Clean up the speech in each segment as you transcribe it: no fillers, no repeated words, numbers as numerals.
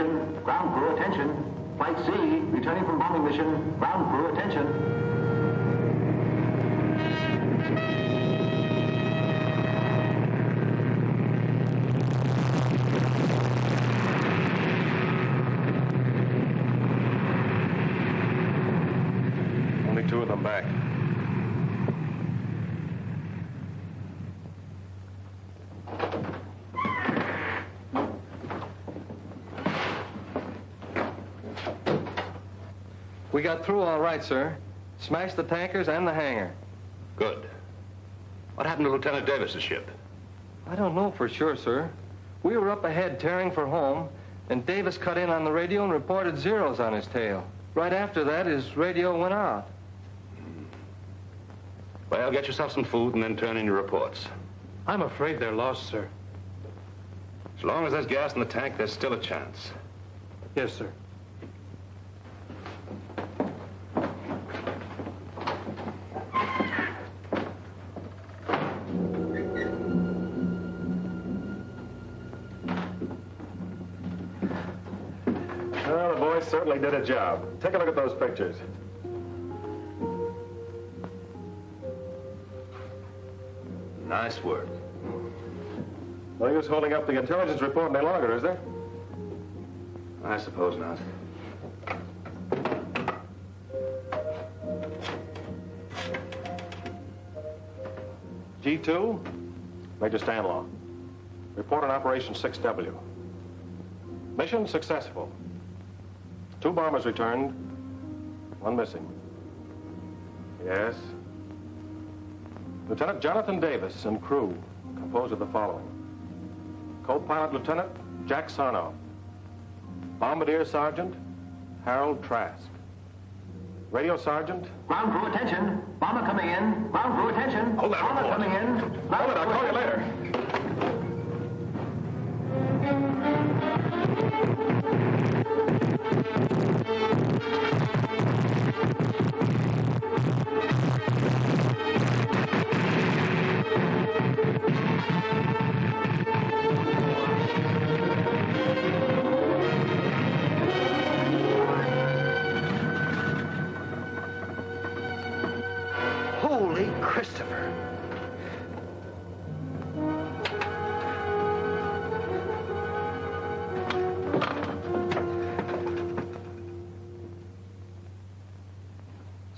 attention. Ground crew, attention. Flight C, returning from bombing mission. Ground crew, attention. Only 2 of them back. We got through all right, sir. Smashed the tankers and the hangar. Good. What happened to Lieutenant Davis's ship? I don't know for sure, sir. We were up ahead tearing for home, and Davis cut in on the radio and reported zeros on his tail. Right after that, his radio went out. Well, get yourself some food and then turn in your reports. I'm afraid they're lost, sir. As long as there's gas in the tank, there's still a chance. Yes, sir. Well, the boys certainly did a job. Take a look at those pictures. Nice work. No use holding up the intelligence report any longer, is there? I suppose not. G2, Major Stanlaw. Report on Operation 6W. Mission successful. 2 bombers returned, 1 missing. Yes. Lieutenant Jonathan Davis and crew composed of the following. Co-pilot Lieutenant Jack Sarnoff. Bombardier Sergeant Harold Trask. Radio Sergeant. Ground crew, attention. Bomber coming in. Ground crew, attention. Hold that Bomber report. coming in. Hold it, I'll call you later. Holy Christopher.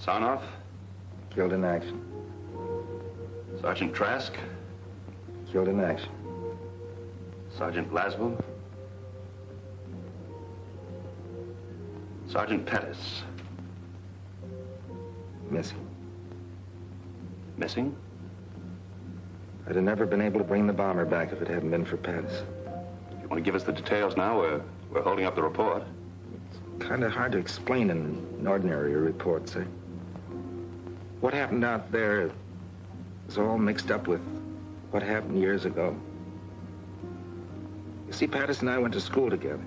Sarnoff, Killed in action. Sergeant Trask, Killed in action. Sergeant Glasgow, Sergeant Pattis. Missing. Missing? I'd have never been able to bring the bomber back if it hadn't been for Pattis. You want to give us the details now? We're holding up the report. Kind of hard to explain in an ordinary report, sir. What happened out there is all mixed up with what happened years ago. You see, Pattis and I went to school together.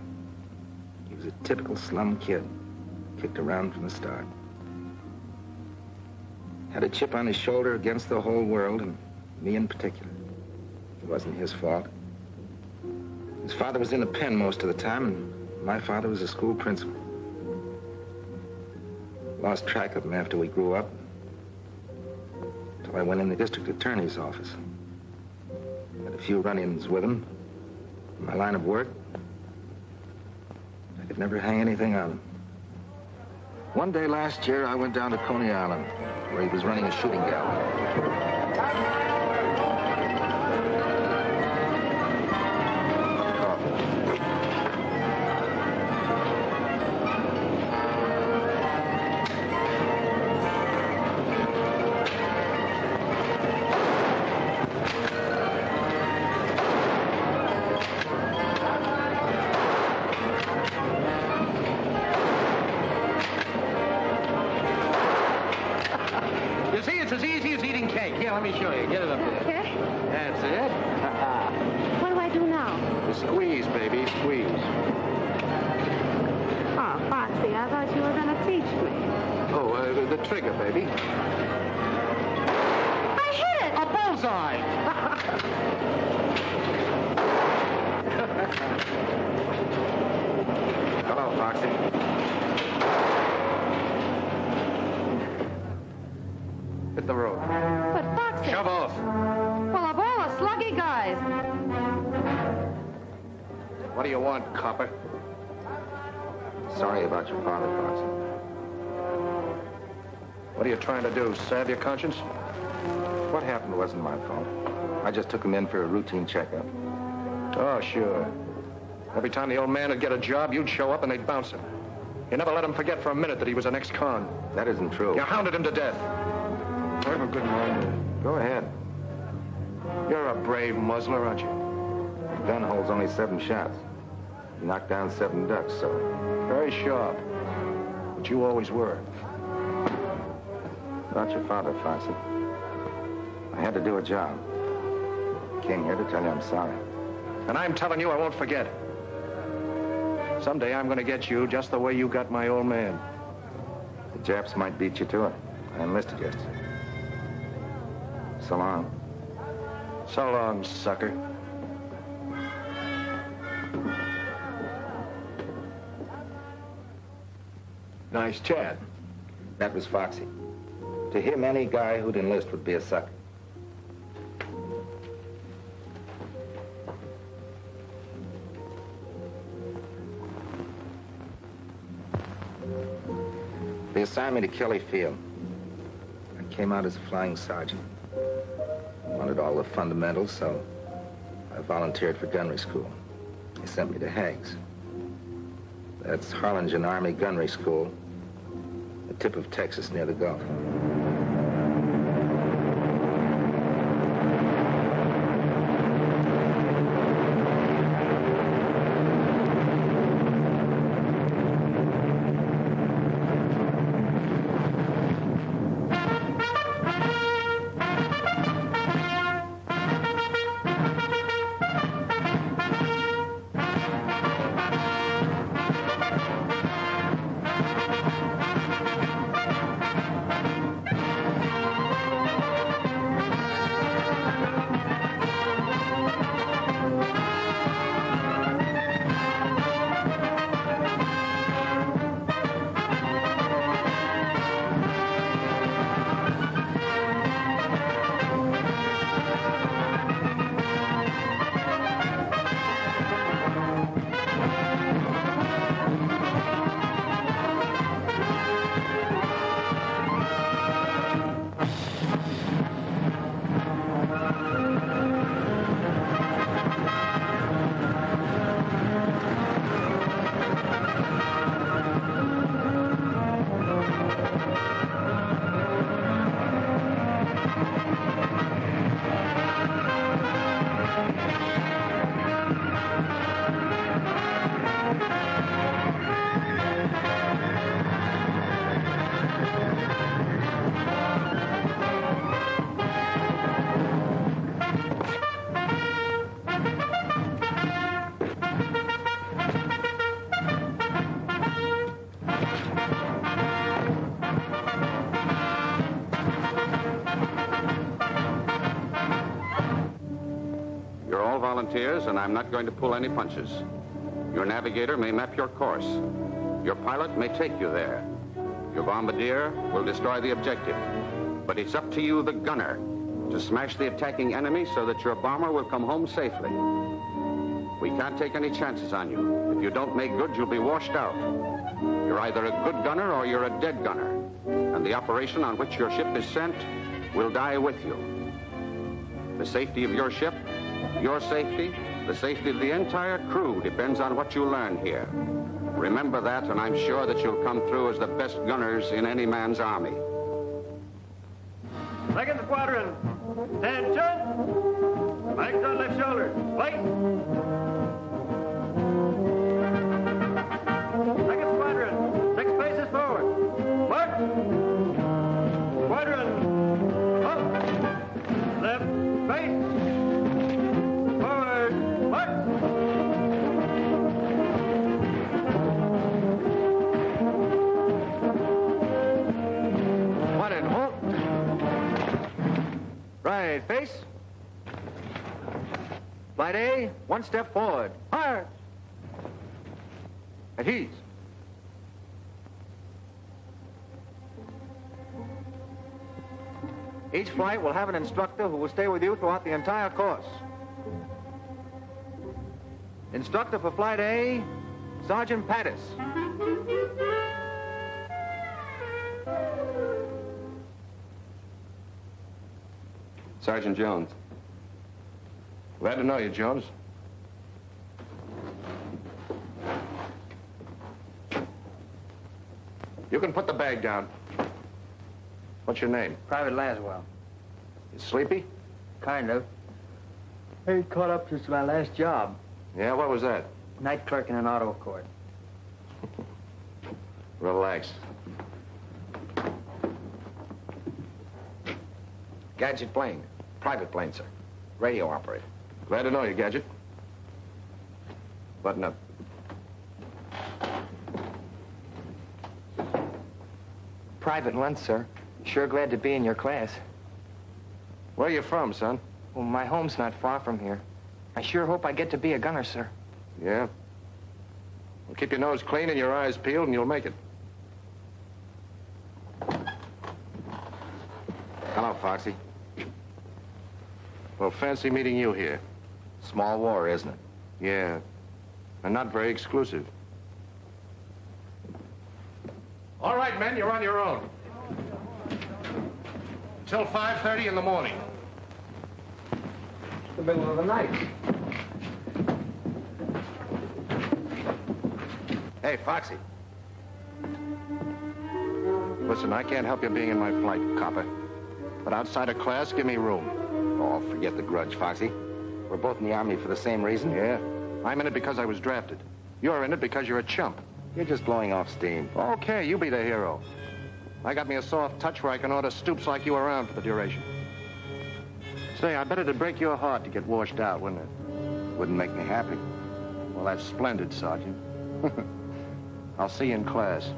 He was a typical slum kid, kicked around from the start. Had a chip on his shoulder against the whole world, and me in particular. It wasn't his fault. His father was in a pen most of the time, and my father was a school principal. Lost track of him after we grew up, until I went in the district attorney's office. Had a few run-ins with him. In my line of work, I could never hang anything on him. One day last year, I went down to Coney Island, where he was running a shooting gallery. Let me show you. Get it up there. Okay. That's it. What do I do now? Squeeze, baby, squeeze. Oh, Foxy, I thought you were going to teach me. Oh, the trigger, baby. I hit it! A bullseye! Foxy. Hit the road. But Foxy... Shove off. Well, of all the sluggy guys. What do you want, copper? Sorry about your father, Foxy. What are you trying to do, salve your conscience? What happened wasn't my fault. I just took him in for a routine checkup. Oh, sure. Every time the old man would get a job, you'd show up and they'd bounce him. You never let him forget for a minute that he was an ex-con. That isn't true. You hounded him to death. Have a good morning. Go ahead. You're a brave muzzler, aren't you? The gun holds only 7 shots. You knocked down 7 ducks, so... Very sharp. But you always were. About your father, Foxy. I had to do a job. Came here to tell you I'm sorry. And I'm telling you I won't forget. Someday I'm going to get you just the way you got my old man. The Japs might beat you to it. I enlisted yesterday. So long. So long, sucker. Nice chat. That was Foxy. To him, any guy who'd enlist would be a sucker. They assigned me to Kelly Field. I came out as a flying sergeant. Wanted all the fundamentals, so I volunteered for gunnery school. They sent me to Hague's. That's Harlingen Army Gunnery School, the tip of Texas near the Gulf. Volunteers, and I'm not going to pull any punches. Your navigator may map your course. Your pilot may take you there. Your bombardier will destroy the objective. But it's up to you, the gunner, to smash the attacking enemy so that your bomber will come home safely. We can't take any chances on you. If you don't make good, you'll be washed out. You're either a good gunner or you're a dead gunner. And the operation on which your ship is sent will die with you. The safety of your ship, your safety, the safety of the entire crew depends on what you learn here. Remember that, and I'm sure that you'll come through as the best gunners in any man's army. Second squadron, attention! Flanks on left shoulder, wait! Second squadron, 6 paces forward, march! Squadron, up! Left, face! Right, face. Flight A, 1 step forward. Fire! At ease. Each flight will have an instructor who will stay with you throughout the entire course. Instructor for Flight A, Sergeant Pattis. Sergeant Jones. Glad to know you, Jones. You can put the bag down. What's your name? Private Laswell. You sleepy? Kind of. I ain't caught up since my last job. Yeah, what was that? Night clerk in an auto court. Relax. Gadget plane. Private plane, sir. Radio operator. Glad to know you, Gadget. Button up. Private Lunt, sir. Sure glad to be in your class. Where you from, son? Well, my home's not far from here. I sure hope I get to be a gunner, sir. Yeah? Well, keep your nose clean and your eyes peeled and you'll make it. Hello, Foxy. Well, fancy meeting you here. Small war, isn't it? Yeah. And not very exclusive. All right, men, you're on your own. Till 5:30 in the morning. The middle of the night. Hey, Foxy. Listen, I can't help you being in my flight, copper. But outside of class, give me room. Oh, forget the grudge, Foxy. We're both in the Army for the same reason. Yeah? I'm in it because I was drafted. You're in it because you're a chump. You're just blowing off steam. Okay, you be the hero. I got me a soft touch where I can order stoops like you around for the duration. Say, I bet it'd break your heart to get washed out, wouldn't it? Wouldn't make me happy. Well, that's splendid, Sergeant. I'll see you in class.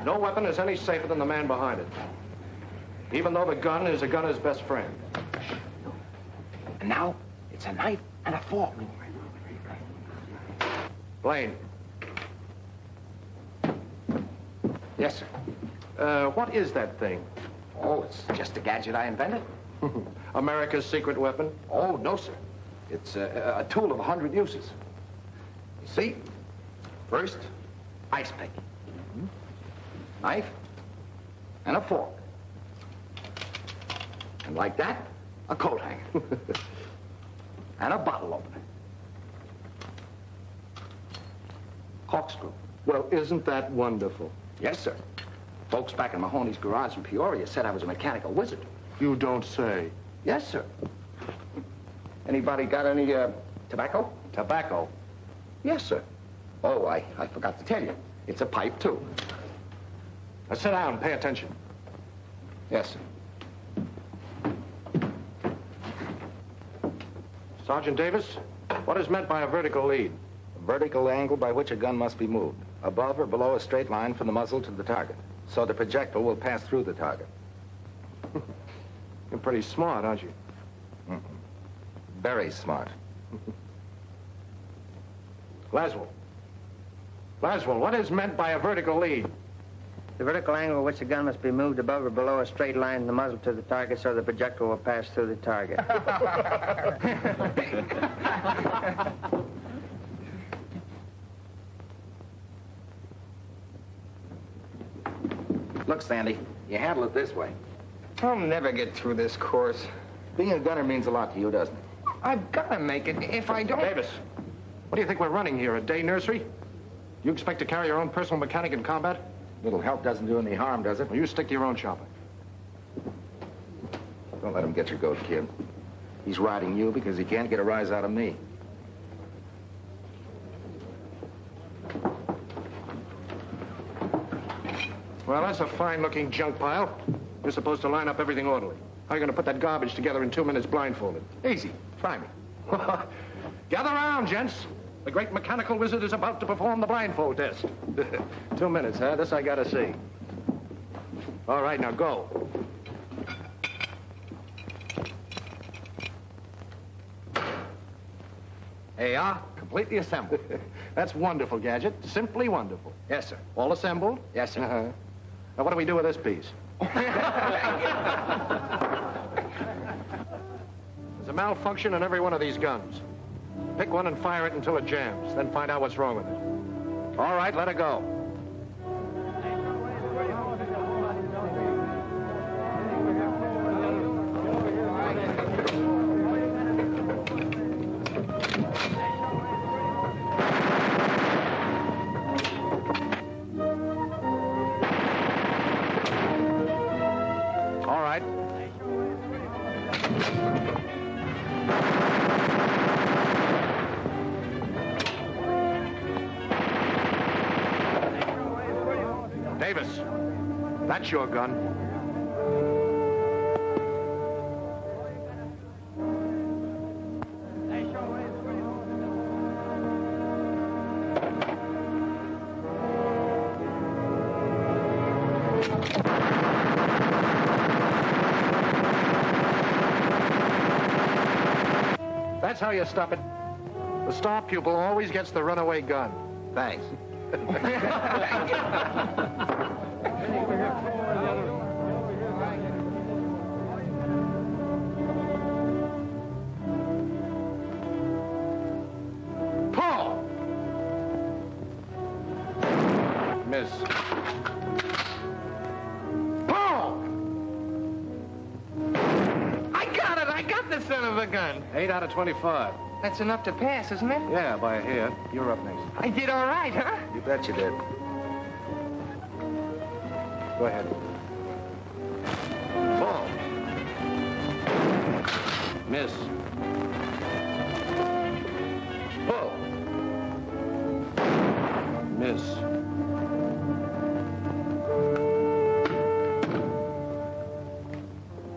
No weapon is any safer than the man behind it. Even though the gun is a gunner's best friend. And now, it's a knife and a fork. Blaine. Yes, sir. What is that thing? Oh, it's just a gadget I invented. America's secret weapon? Oh, no, sir. It's a tool of 100 uses. You see? First, ice pick. Knife and a fork. And like that, a coat hanger. And a bottle opener. Corkscrew. Well, isn't that wonderful? Yes, sir. Folks back in Mahoney's garage in Peoria said I was a mechanical wizard. You don't say. Yes, sir. Anybody got any, tobacco? Tobacco? Yes, sir. Oh, I forgot to tell you. It's a pipe, too. Now sit down and pay attention. Yes, sir. Sergeant Davis, what is meant by a vertical lead? A vertical angle by which a gun must be moved, above or below a straight line from the muzzle to the target, so the projectile will pass through the target. You're pretty smart, aren't you? Very smart. Laswell. Laswell, what is meant by a vertical lead? The vertical angle at which the gun must be moved above or below a straight line in the muzzle to the target so the projectile will pass through the target. Look, Sandy, you handle it this way. I'll never get through this course. Being a gunner means a lot to you, doesn't it? I've got to make it. If I don't... Davis, what do you think we're running here, a day nursery? You expect to carry your own personal mechanic in combat? Little help doesn't do any harm, does it? Well, you stick to your own chopper. Don't let him get your goat, kid. He's riding you because he can't get a rise out of me. Well, that's a fine-looking junk pile. You're supposed to line up everything orderly. How are you going to put that garbage together in 2 minutes blindfolded? Easy. Try me. Gather around, gents. The great mechanical wizard is about to perform the blindfold test. 2 minutes, huh? This I gotta see. All right, now go. Hey, completely assembled. That's wonderful, Gadget. Simply wonderful. Yes, sir. All assembled? Yes, sir. Uh-huh. Now, what do we do with this piece? There's a malfunction in every one of these guns. Pick one and fire it until it jams, then find out what's wrong with it. All right, let it go. All right. Davis, that's your gun. That's how you stop it. The star pupil always gets the runaway gun. Thanks. Paul! Miss. Paul! I got it! I got the son of a gun! 8 out of 25. That's enough to pass, isn't it? Yeah, by a hair. You're up next. I did all right, huh? You bet you did. Go ahead. Ball. Miss. Pull. Miss.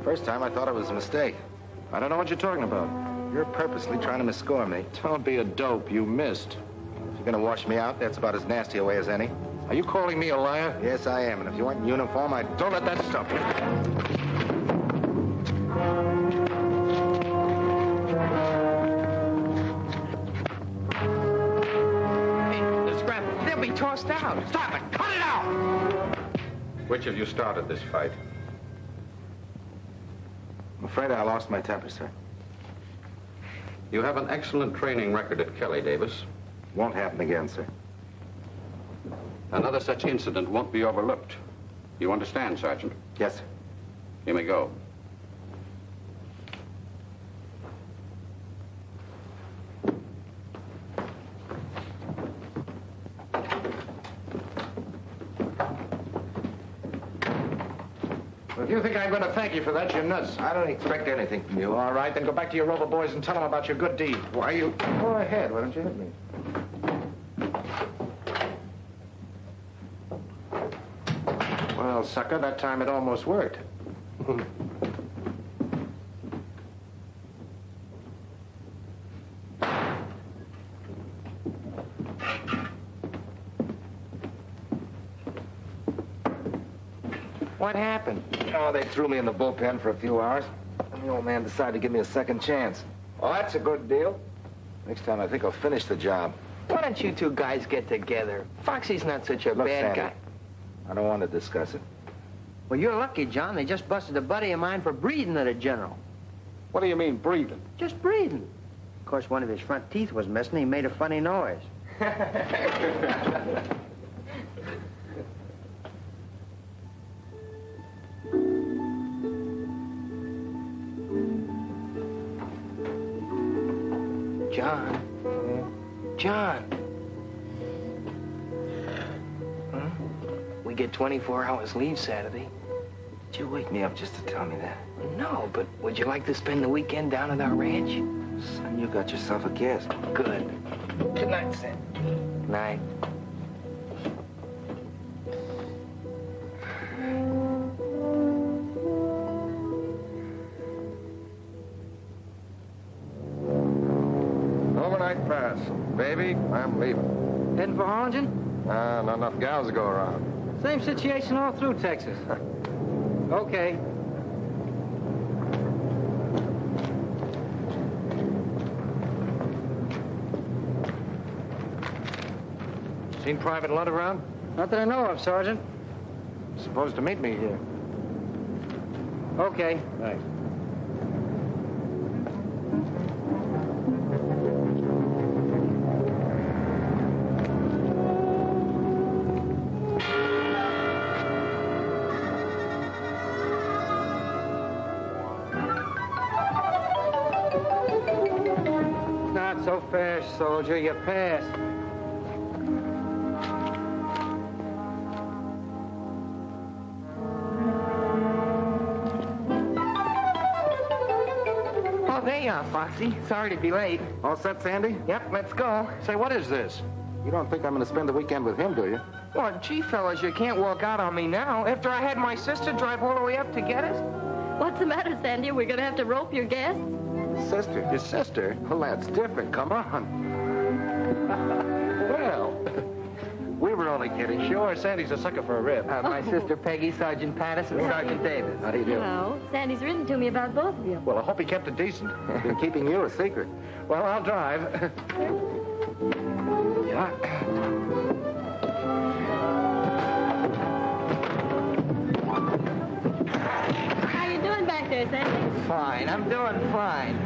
First time I thought it was a mistake. I don't know what you're talking about. You're purposely trying to misscore me. Don't be a dope. You missed. If you're gonna wash me out, that's about as nasty a way as any. Are you calling me a liar? Yes, I am. And if you weren't in uniform, I'd... Don't let that stop you. Hey, the scrap, they'll be tossed out. Stop it! Cut it out! Which of you started this fight? I'm afraid I lost my temper, sir. You have an excellent training record at Kelly, Davis. Won't happen again, sir. Another such incident won't be overlooked. You understand, Sergeant? Yes, sir. You may go. If you think I'm going to thank you for that, you're nuts. I don't expect anything from you. All right, then go back to your rover boys and tell them about your good deed. Why you... Go ahead. Why don't you hit me? Well, sucker, that time it almost worked. What happened? Oh, they threw me in the bullpen for a few hours. And the old man decided to give me a second chance. Oh, that's a good deal. Next time, I think I'll finish the job. Why don't you two guys get together? Foxy's not such a Look, bad Sandy, guy. I don't want to discuss it. Well, you're lucky, John. They just busted a buddy of mine for breathing at a general. What do you mean, breathing? Just breathing. Of course, one of his front teeth was missing. He made a funny noise. John. John. Huh? We get 24 hours leave Saturday. Did you wake me up just to tell me that? No, but would you like to spend the weekend down at our ranch? Son, you got yourself a guest. Good. Good night, Sam. Night. Overnight pass. Baby, I'm leaving. Heading for Harlingen? Not enough gals to go around. Same situation all through Texas. Okay. Seen Private Ludd around? Not that I know of, Sergeant. Supposed to meet me here. Okay. Thanks. Not so fast, soldier. You passed. Oh, there you are, Foxy. Sorry to be late. All set, Sandy? Yep, let's go. Say, what is this? You don't think I'm going to spend the weekend with him, do you? Well, gee, fellas, you can't walk out on me now after I had my sister drive all the way up to get us. What's the matter, Sandy? We're going to have to rope your guests? Sister. Your sister? Well, that's different. Come on. Well, we were only kidding. Sure, Sandy's a sucker for a rib. My sister Peggy, Sergeant Pattis, and Sergeant Davis. How do you do? No, Sandy's written to me about both of you. Well, I hope he kept it decent. Been keeping you a secret. Well, I'll drive. Yeah. How you doing back there, Sandy? Fine, I'm doing fine.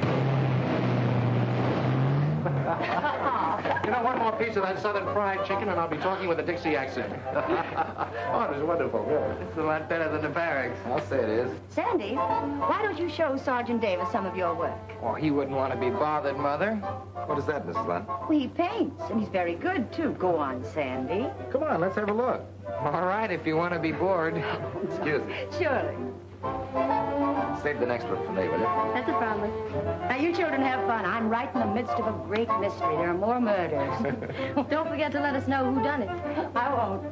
You know, one more piece of that southern fried chicken, and I'll be talking with a Dixie accent. Oh, it was wonderful, really. It's a lot better than the barracks. I'll say it is. Sandy, why don't you show Sergeant Davis some of your work? Oh, he wouldn't want to be bothered, Mother. What is that, Mrs. Lund? Well, he paints, and he's very good, too. Go on, Sandy. Come on, let's have a look. All right, if you want to be bored. Excuse me. Surely. Save the next one for me, will you? That's a promise. Now, you children have fun. I'm right in the midst of a great mystery. There are more murders. Don't forget to let us know who done it. I won't.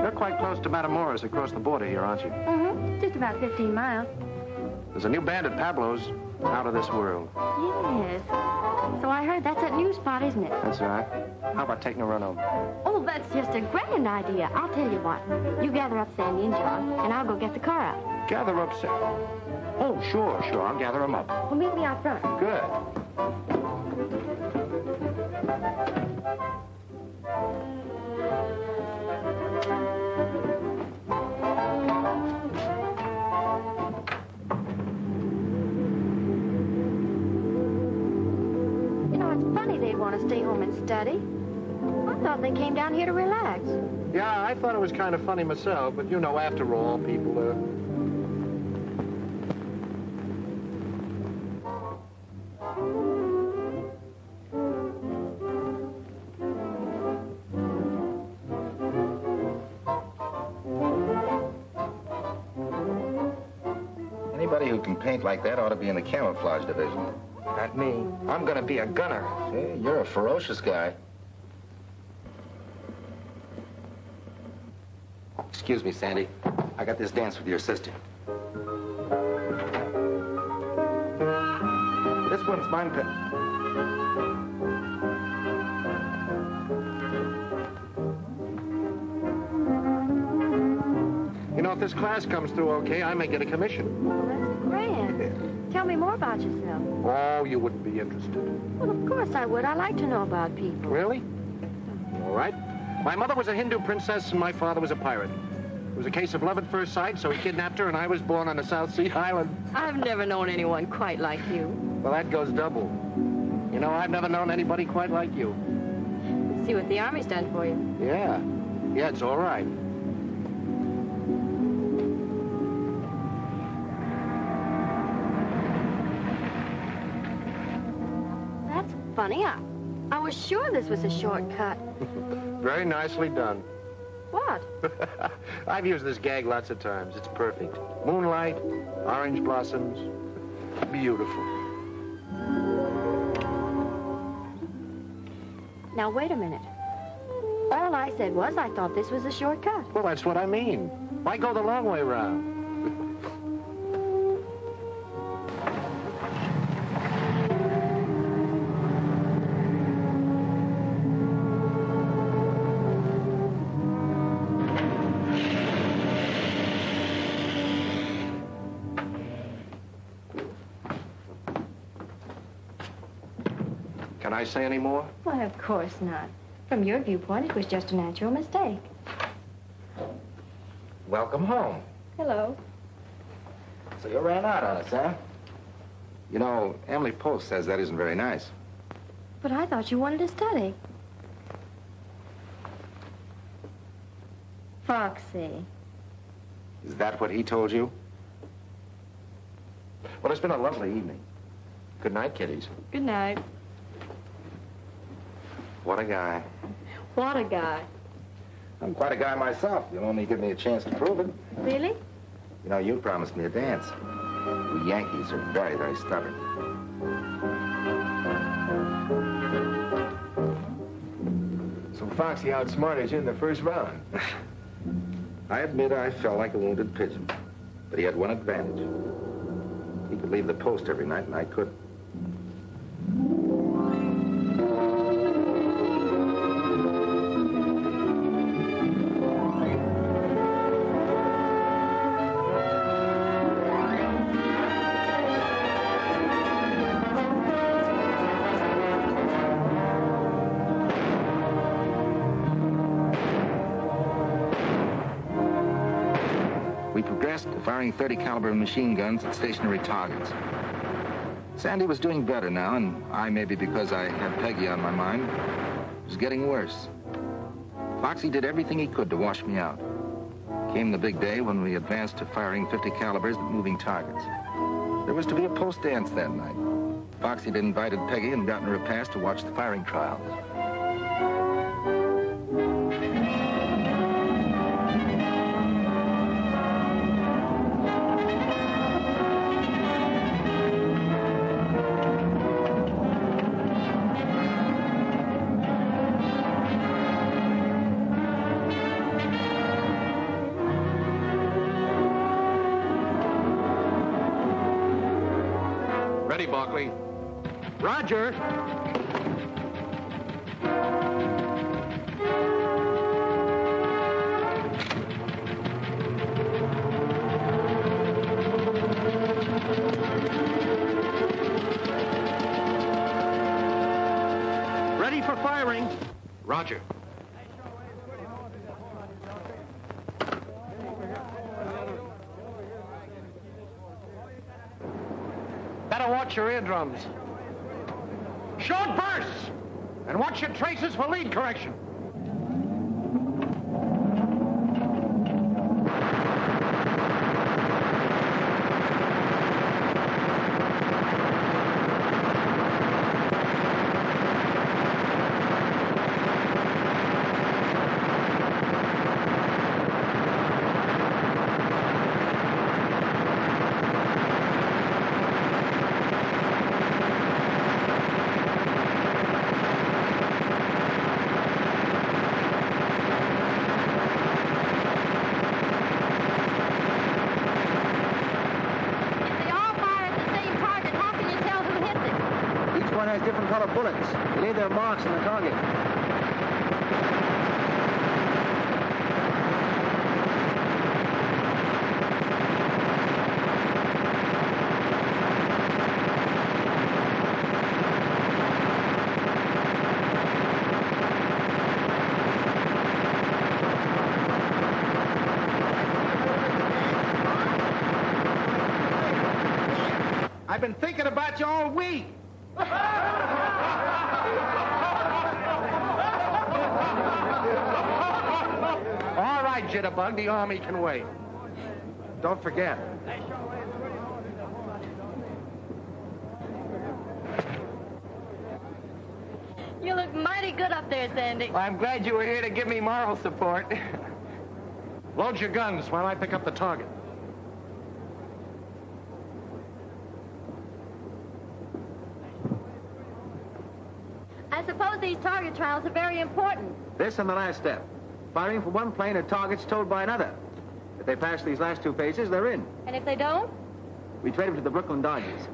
You're quite close to Matamoros across the border here, aren't you? Mm-hmm. Just about 15 miles. There's a new band at Pablo's, out of this world. Yes. So I heard that's that new spot, isn't it? That's right. How about taking a run over? Oh, that's just a grand idea. I'll tell you what. You gather up Sandy and John, and I'll go get the car out. Gather up, Sam. Oh, sure. I'll gather them up. Well, meet me out front. Good. You know, it's funny they'd want to stay home and study. I thought they came down here to relax. Yeah, I thought it was kind of funny myself, but you know, after all, people Anybody who can paint like that ought to be in the camouflage division. Not me. I'm going to be a gunner. Hey, you're a ferocious guy. Excuse me, Sandy. I got this dance with your sister. This one's mine. You know, if this class comes through okay, I may get a commission. Well, that's grand. Tell me more about yourself. Oh, you wouldn't be interested. Well, of course I would. I like to know about people. Really? All right. My mother was a Hindu princess, and my father was a pirate. It was a case of love at first sight, so he kidnapped her, and I was born on a South Sea island. I've never known anyone quite like you. Well, that goes double. You know, I've never known anybody quite like you. Let's see what the Army's done for you. Yeah. Yeah, it's all right. That's funny. I was sure this was a shortcut. Very nicely done. What? I've used this gag lots of times. It's perfect. Moonlight, orange blossoms. Beautiful. Now, wait a minute. All I said was I thought this was a shortcut. Well, that's what I mean. Why go the long way round? Can I say any more? Why, of course not. From your viewpoint, it was just a natural mistake. Welcome home. Hello. So you ran out on us, huh? You know, Emily Post says that isn't very nice. But I thought you wanted to study. Foxy. Is that what he told you? Well, it's been a lovely evening. Good night, kiddies. Good night. What a guy. What a guy. I'm quite a guy myself. You'll only give me a chance to prove it. Really? You know, you promised me a dance. We Yankees are very, very stubborn. So Foxy outsmarted you in the first round. I admit I felt like a wounded pigeon, but he had one advantage. He could leave the post every night, and I couldn't. We progressed to firing 30 caliber machine guns at stationary targets. Sandy was doing better now, and I, maybe because I had Peggy on my mind, was getting worse. Foxy did everything he could to wash me out. Came the big day when we advanced to firing 50 calibers at moving targets. There was to be a post dance that night. Foxy had invited Peggy and gotten her a pass to watch the firing trials. Ready, Barkley. Roger. Ready for firing. Roger. Better watch your eardrums. Short bursts! And watch your traces for lead correction. I've been thinking about you all week. All right, Jitterbug, the Army can wait. Don't forget. You look mighty good up there, Sandy. Well, I'm glad you were here to give me moral support. Load your guns while I pick up the target. I suppose these target trials are very important. This and the last step. Firing from one plane at targets towed by another. If they pass these last two phases, they're in. And if they don't? We trade them to the Brooklyn Dodgers.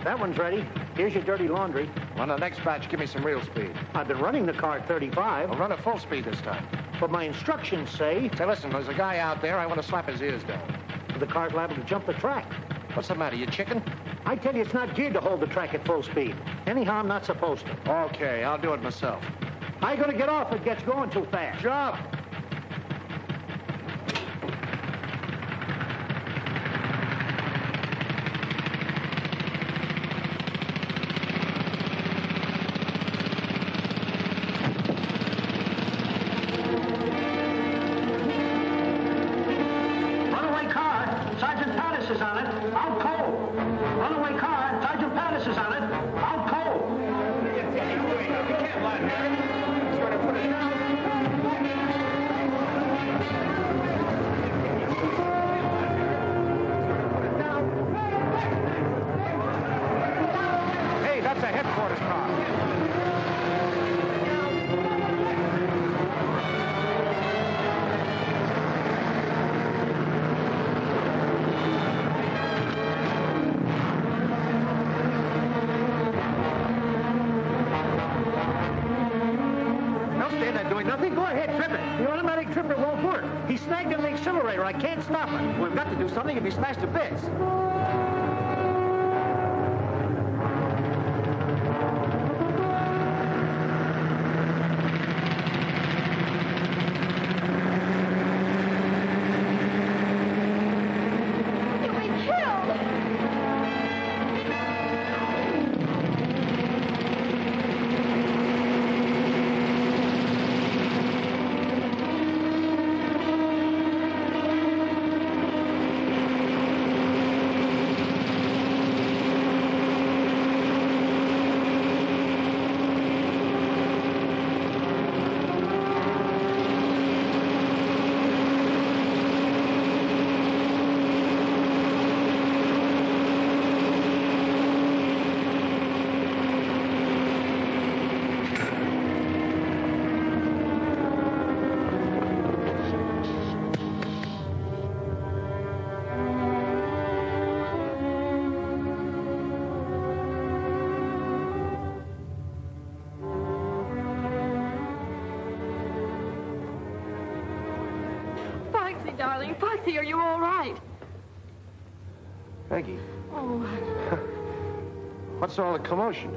That one's ready. Here's your dirty laundry. On the next batch, give me some real speed. I've been running the car at 35. I'll run at full speed this time. But my instructions say... Say, listen, there's a guy out there. I want to slap his ears down. The car's liable to jump the track. What's the matter, you chicken? I tell you, it's not geared to hold the track at full speed. Anyhow, I'm not supposed to. Okay, I'll do it myself. I ain't gonna get off if it gets going too fast. Jump! Runaway car, Sergeant Pattis is on it. Out cold. Runaway car, Sergeant Pattis is on it. Out cold. You can't lie there. He's going to put it down. Hey, that's a headquarters car. Don't stand there doing nothing. Go ahead, trip it. The automatic tripper won't work. He snagged in the accelerator. I can't stop it. We've got to do something if he smashed to bits. You'll be killed. Foxy, darling. Foxy, are you all right? Peggy, Oh, what's all the commotion?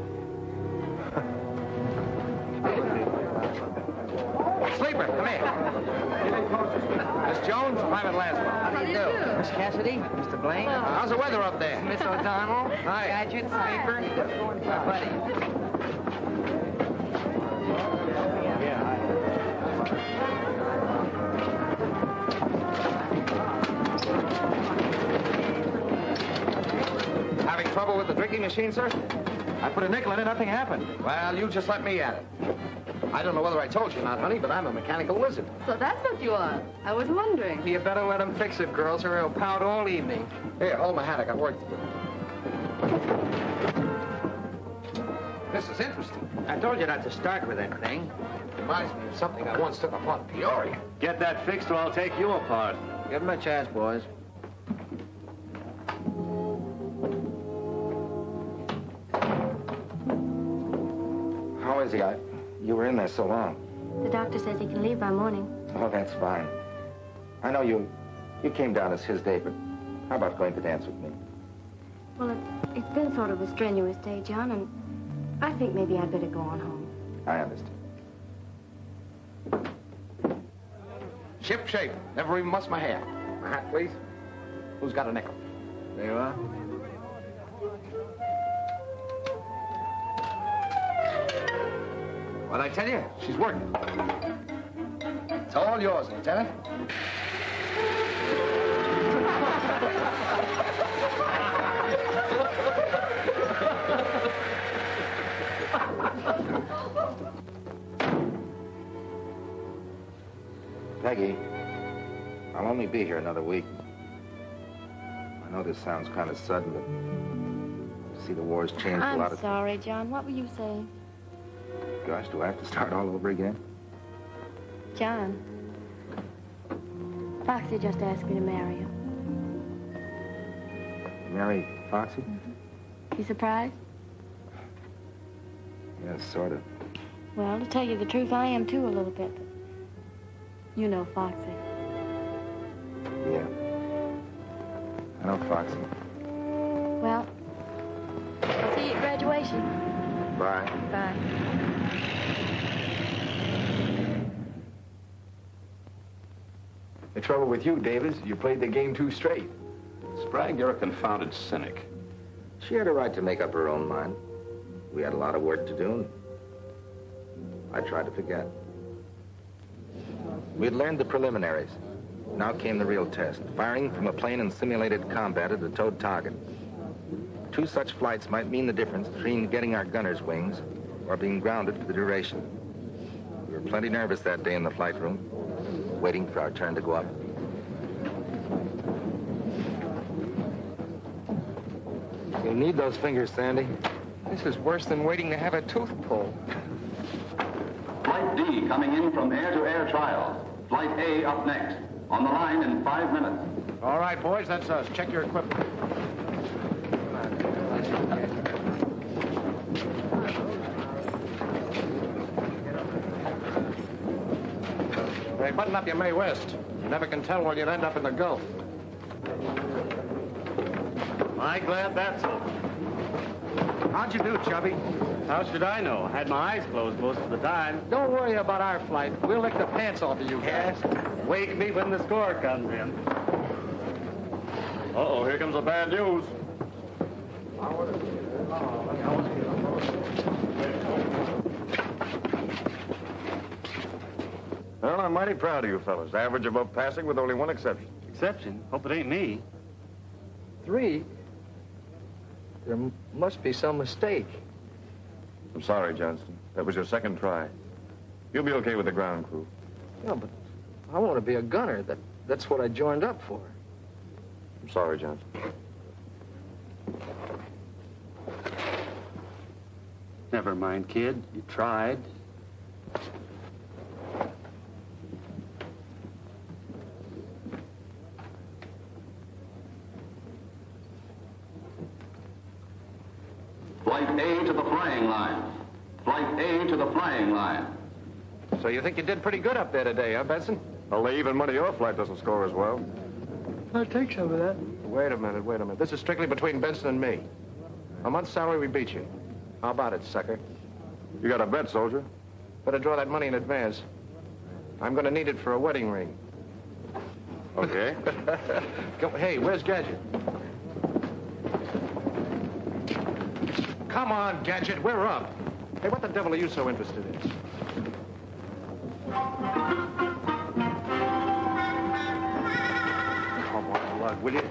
Sleeper, come here. Miss Jones, Private Laszlo. How do you do? Miss Cassidy, Mr. Blaine. How's the weather up there? Miss O'Donnell. Hi. Gadget, Sleeper. My buddy. Having trouble with the drinking machine, sir? I put a nickel in it, nothing happened. Well, you just let me at it. I don't know whether I told you or not, honey, but I'm a mechanical wizard. so that's what you are. I was wondering. You better let him fix it, girls, or he'll pout all evening. Here, hold my hat. I got work to do. This is interesting. I told you not to start with that thing. Reminds me of something I once took upon Peoria. Get that fixed or I'll take you apart. Give him a chance, boys. How is he? You were in there so long. The doctor says he can leave by morning. Oh, that's fine. I know you came down as his day, but how about going to dance with me? Well, it's been sort of a strenuous day, John, and I think maybe I'd better go on home. I understand. Ship shape. Never even mussed my hair. My hat, please. Who's got a nickel? There you are. What'd I tell you? She's working. It's all yours, Lieutenant. Peggy, I'll only be here another week. I know this sounds kind of sudden, but you see, the war's changed a lot I'm of... sorry, John. What were you saying? Gosh, do I have to start all over again? John, Foxy just asked me to marry him. Marry Foxy? You surprised? Yes, sort of. Well, to tell you the truth, I am too a little bit. You know Foxy. Yeah. I know Foxy. Well, I'll see you at graduation. Bye. Bye. The trouble with you, Davis, you played the game too straight. Sprague, you're a confounded cynic. She had a right to make up her own mind. We had a lot of work to do, and I tried to forget. We had learned the preliminaries. Now came the real test, firing from a plane in simulated combat at a towed target. 2 such flights might mean the difference between getting our gunner's wings or being grounded for the duration. We were plenty nervous that day in the flight room, waiting for our turn to go up. You'll need those fingers, Sandy. This is worse than waiting to have a tooth pulled. Flight D coming in from air-to-air trials. Flight A up next. On the line in 5 minutes. All right, boys, that's us. Check your equipment. Hey, button up your Mae West. You never can tell when you'll end up in the Gulf. I'm glad that's over. How'd you do, Chubby? How should I know? Had my eyes closed most of the time. Don't worry about our flight. We'll lick the pants off of you guys. Wake me when the score comes in. Uh-oh, here comes the bad news. Well, I'm mighty proud of you fellas. Average above passing with only one exception. Exception? Hope it ain't me. 3? There must be some mistake. I'm sorry, Johnston. That was your second try. You'll be okay with the ground crew. Yeah, but I want to be a gunner. That's what I joined up for. I'm sorry, Johnston. Never mind, kid. You tried. Flight A to the flying line. Flight A to the flying line. So you think you did pretty good up there today, huh, Benson? Well, the even money your flight doesn't score as well. I'll take some of that. Wait a minute. This is strictly between Benson and me. A month's salary, we beat you. How about it, sucker? You got a bet, soldier. Better draw that money in advance. I'm going to need it for a wedding ring. Okay. Hey, where's Gadget? Come on, Gadget, we're up. Hey, what the devil are you so interested in? Come on, Lug, will you?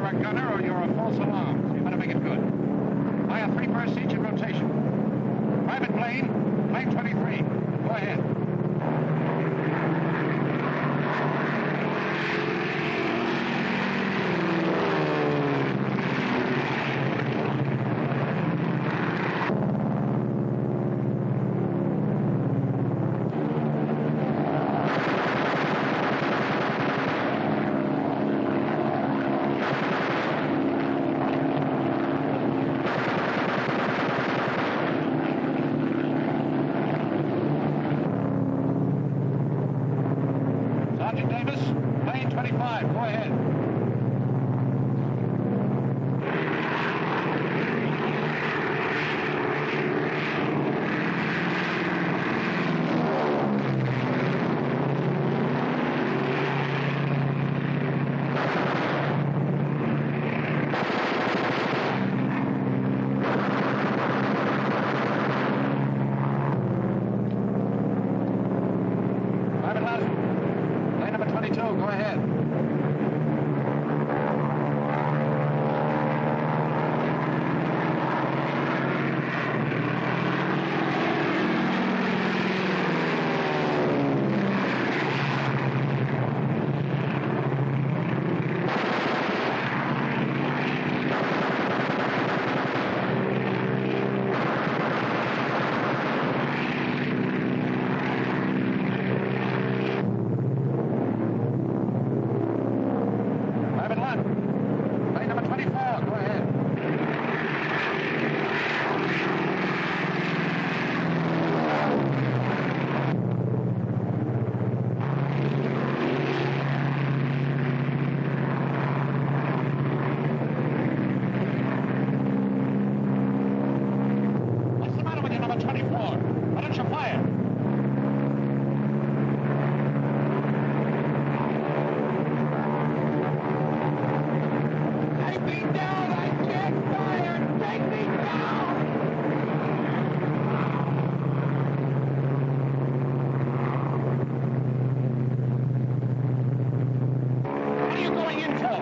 either a gunner or you're a false alarm. So you better make it good. Fire 3 bursts each in rotation. Private plane, plane 23. Go ahead. Jon Davis, plane 25, go ahead. Private Lydon, plane number 22, go ahead. Private Lydon, plane number 24, go ahead. What's the matter with you, number 24? Why don't you fire? Take me down! I can't fire! Take me down! What are you going in for?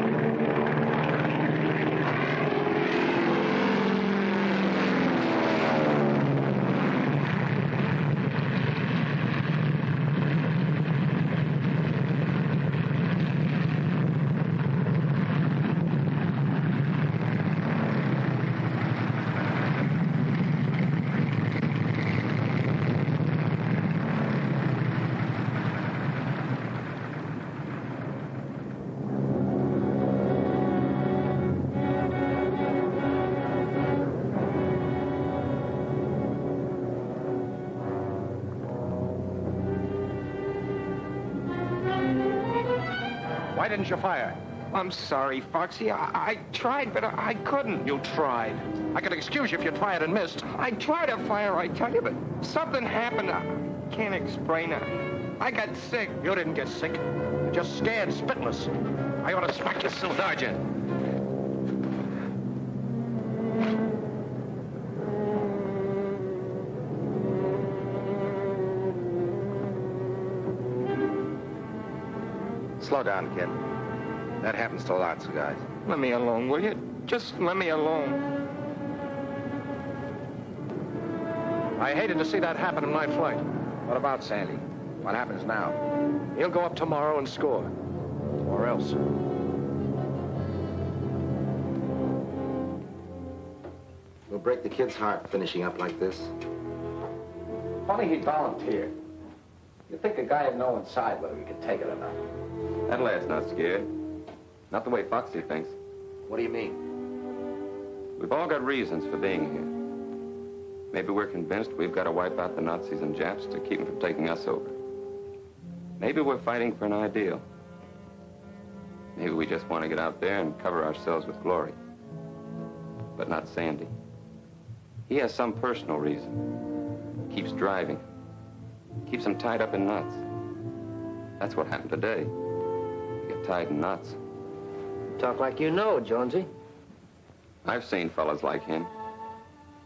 Why didn't you fire? I'm sorry, Foxy. I tried, but I couldn't. You tried. I could excuse you if you tried and missed. I tried to fire, I tell you, but something happened. I can't explain it. I got sick. You didn't get sick. You're just scared, spitless. I ought to smack you, Sergeant. Slow down, kid. That happens to lots of guys. Let me alone, will you? Just let me alone. I hated to see that happen in my flight. What about Sandy? What happens now? He'll go up tomorrow and score. Or else. We'll break the kid's heart finishing up like this. Funny he volunteered. You'd think a guy would know inside whether he could take it or not. That lad's not scared. Not the way Foxy thinks. What do you mean? We've all got reasons for being here. Maybe we're convinced we've got to wipe out the Nazis and Japs to keep them from taking us over. Maybe we're fighting for an ideal. Maybe we just want to get out there and cover ourselves with glory. But not Sandy. He has some personal reason. Keeps driving. Keeps him tied up in knots. That's what happened today. He got tied in knots. Talk like you know, Jonesy. I've seen fellas like him.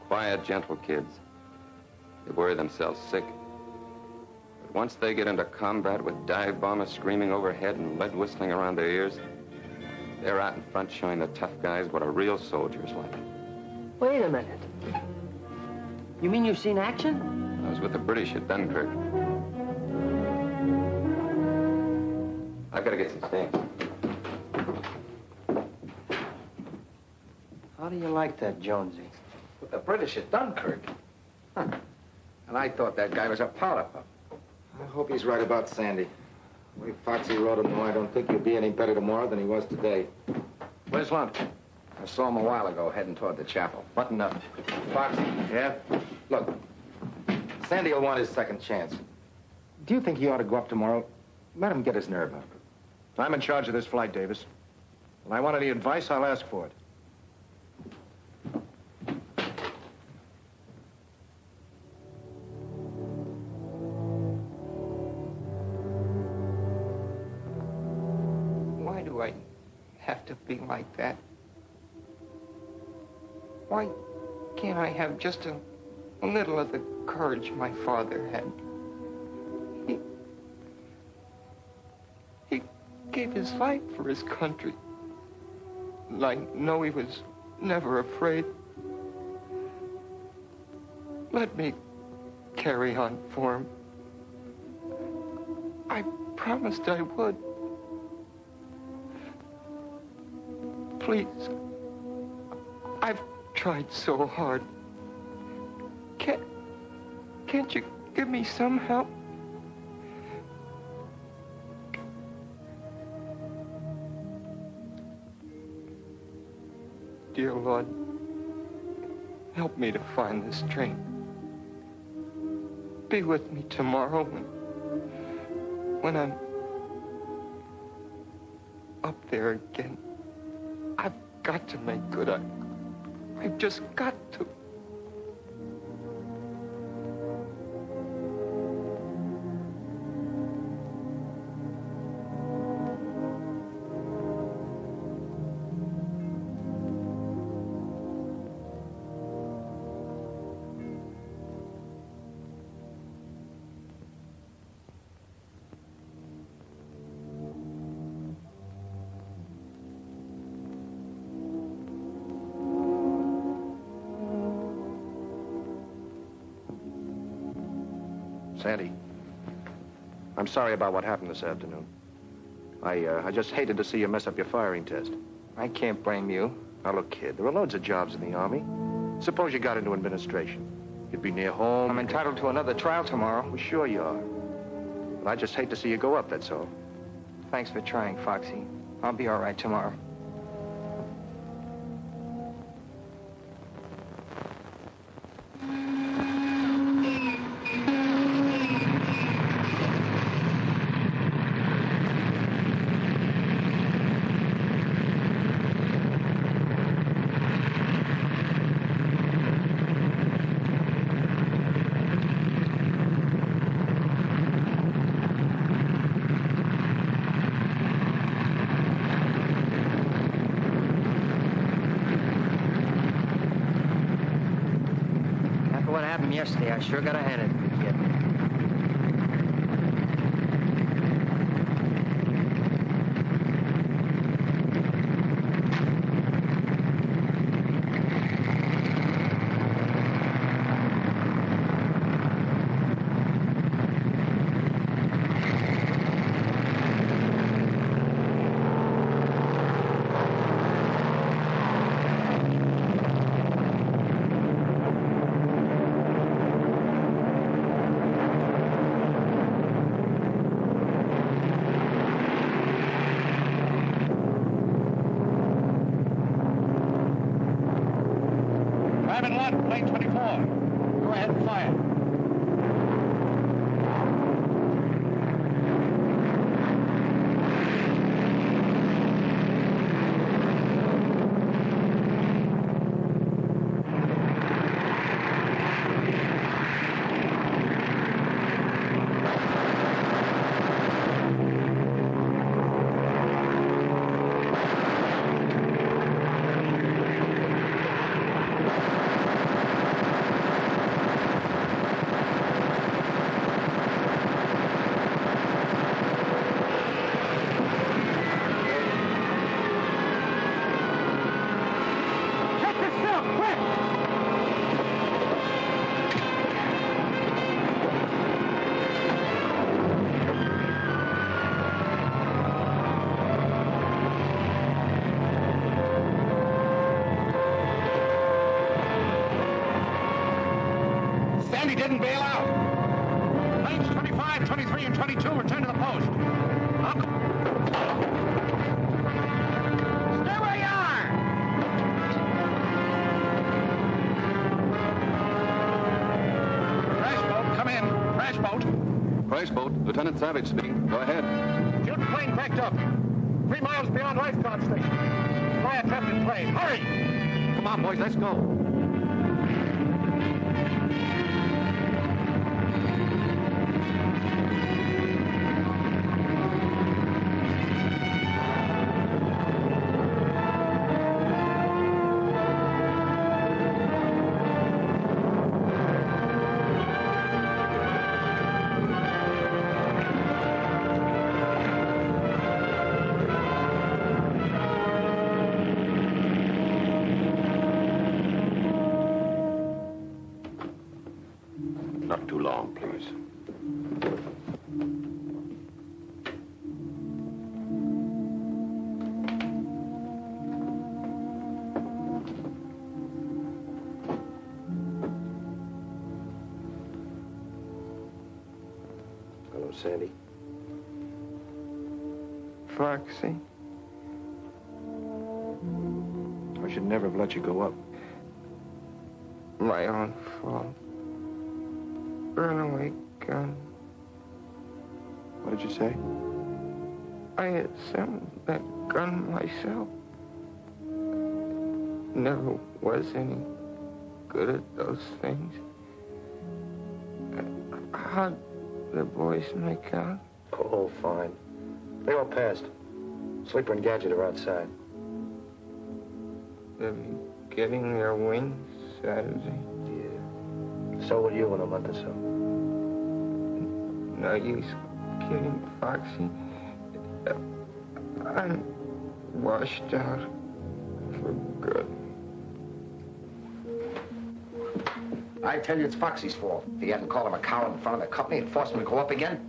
Quiet, gentle kids. They worry themselves sick. But once they get into combat with dive bombers screaming overhead and lead whistling around their ears, They're out in front showing the tough guys what a real soldier's like. Wait a minute. You mean you've seen action? I was with the British at Dunkirk. I've got to get some stamps. How do you like that, Jonesy? With the British at Dunkirk. Huh. And I thought that guy was a powder puff. I hope he's right about Sandy. The way Foxy wrote him, though, I don't think he'll be any better tomorrow than he was today. Where's lunch? I saw him a while ago heading toward the chapel. Button up. Foxy. Yeah? Look, Sandy will want his second chance. Do you think he ought to go up tomorrow? Let him get his nerve up. I'm in charge of this flight, Davis. When I want any advice, I'll ask for it. Why do I have to be like that? Why can't I have just a little of the courage my father had? He gave his life for his country. And I know he was never afraid. Let me carry on for him. I promised I would. Please. I've tried so hard. Can't you give me some help? Dear Lord, help me to find the strength. Be with me tomorrow when I'm up there again. I've got to make good. I've just got to. Sandy, I'm sorry about what happened this afternoon. I just hated to see you mess up your firing test. I can't blame you. Now, look, kid, there are loads of jobs in the Army. Suppose you got into administration. You'd be near home. I'm entitled to another trial tomorrow. Well, sure you are. But I just hate to see you go up, that's all. Thanks for trying, Foxy. I'll be all right tomorrow. Yesterday, I sure got a hand at the kid. Plane 24. Go ahead and fire. We didn't bail out. Planes 25, 23, and 22 return to the post. Stay where you are! Crash boat, come in. Crash boat. Crash boat, Lieutenant Savage speaking. Go ahead. Fuel plane cracked up. 3 miles beyond lifeguard station. Fire trapped in plane. Hurry! Come on, boys, let's go. Not too long, please. Hello, Sandy. Foxy. I should never have let you go up. My own fault. Runaway gun. What did you say? I had assembled that gun myself. Never was any good at those things. How'd the boys make out? Oh, fine. They all passed. Sleeper and Gadget are outside. They'll be getting their wings Saturday. Yeah. So will you in a month or so. No use kidding, Foxy. I'm washed out for good. I tell you, it's Foxy's fault. If he hadn't called him a coward in front of the company and forced him to go up again.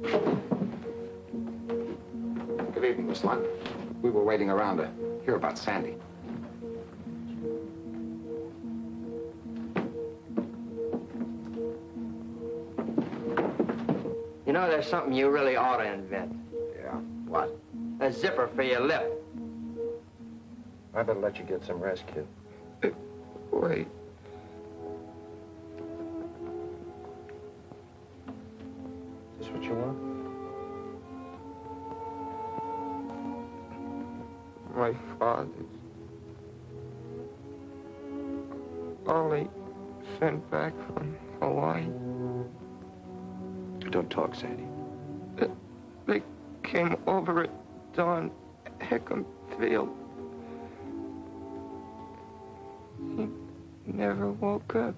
Good evening, Miss Lund. We were waiting around to hear about Sandy. You know, there's something you really ought to invent. Yeah? What? A zipper for your lip. I better let you get some rest, kid. Wait. Is this what you want? My father's. All they sent back from Hawaii. Don't talk, Sandy. They came over at dawn, Hickam Field. He never woke up.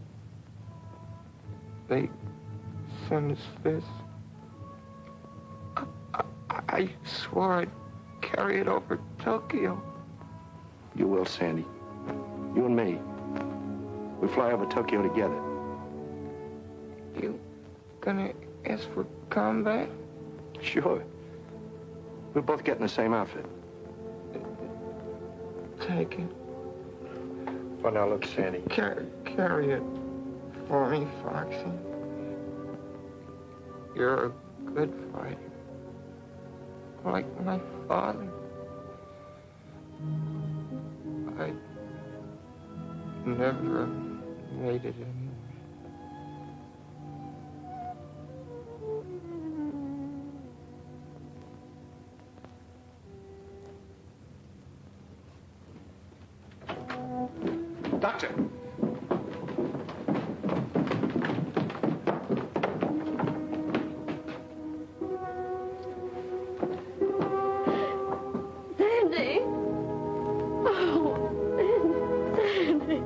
They sent us this. I swore I'd carry it over Tokyo. You will, Sandy. You and me. We fly over Tokyo together. You gonna ask for combat? Sure. We'll both get in the same outfit. Take it. Well, now, look, Sandy. Carry it for me, Foxy. You're a good fighter. Like my father. I never made it anyway. Doctor! Sandy! Oh, Sandy!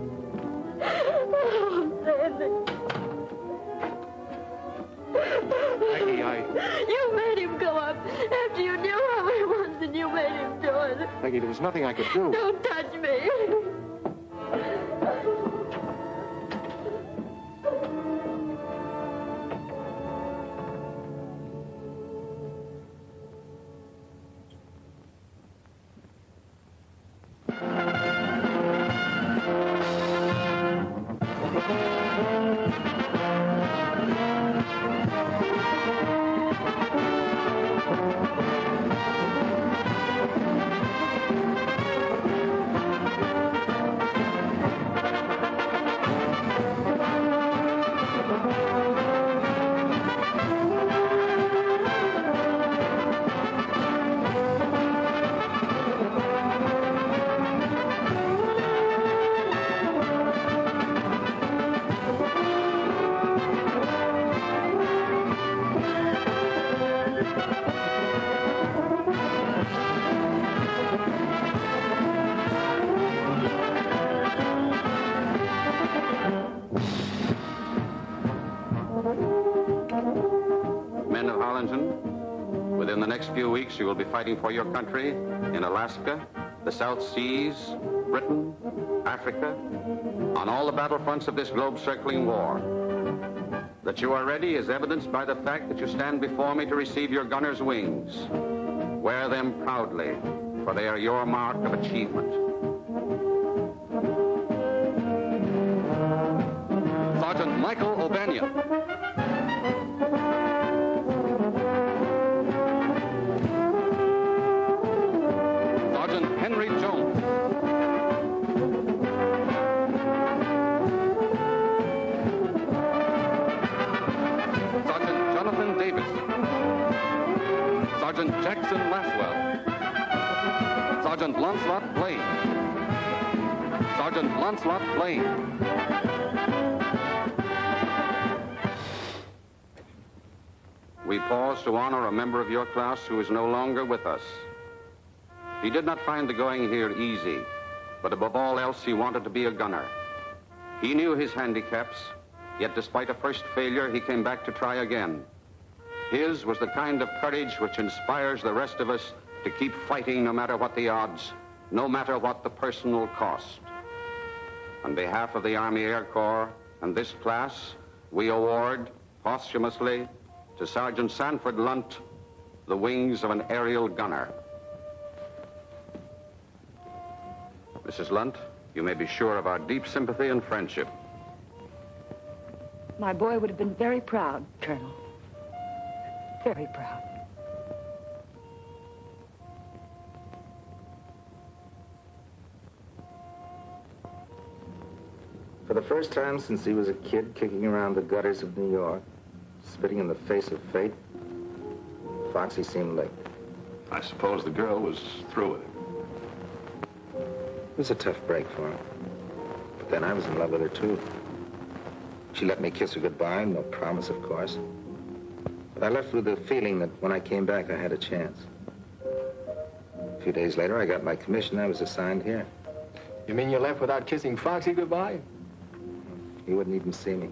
Oh, Sandy! Maggie, You made him go up after you knew how he was and you made him do it. Maggie, there was nothing I could do. Don't touch me. few weeks, you will be fighting for your country in Alaska, the South Seas, Britain, Africa, on all the battlefronts of this globe-circling war. That you are ready is evidenced by the fact that you stand before me to receive your gunner's wings. Wear them proudly, for they are your mark of achievement. Sergeant Michael O'Banion. Sergeant Henry Jones. Sergeant Jonathan Davis. Sergeant Jackson Laswell. Sergeant Lancelot Blaine. Sergeant Lancelot Blaine. We pause to honor a member of your class who is no longer with us. He did not find the going here easy, but above all else, he wanted to be a gunner. He knew his handicaps, yet despite a first failure, he came back to try again. His was the kind of courage which inspires the rest of us to keep fighting no matter what the odds, no matter what the personal cost. On behalf of the Army Air Corps and this class, we award, posthumously, to Sergeant Sanford Lunt, the wings of an aerial gunner. Mrs. Lunt, you may be sure of our deep sympathy and friendship. My boy would have been very proud, Colonel. Very proud. For the first time since he was a kid kicking around the gutters of New York, spitting in the face of fate, Foxy seemed licked. I suppose the girl was through with him. It was a tough break for him. But then I was in love with her, too. She let me kiss her goodbye, no promise, of course. But I left with the feeling that when I came back, I had a chance. A few days later, I got my commission. I was assigned here. You mean you left without kissing Foxy goodbye? He wouldn't even see me.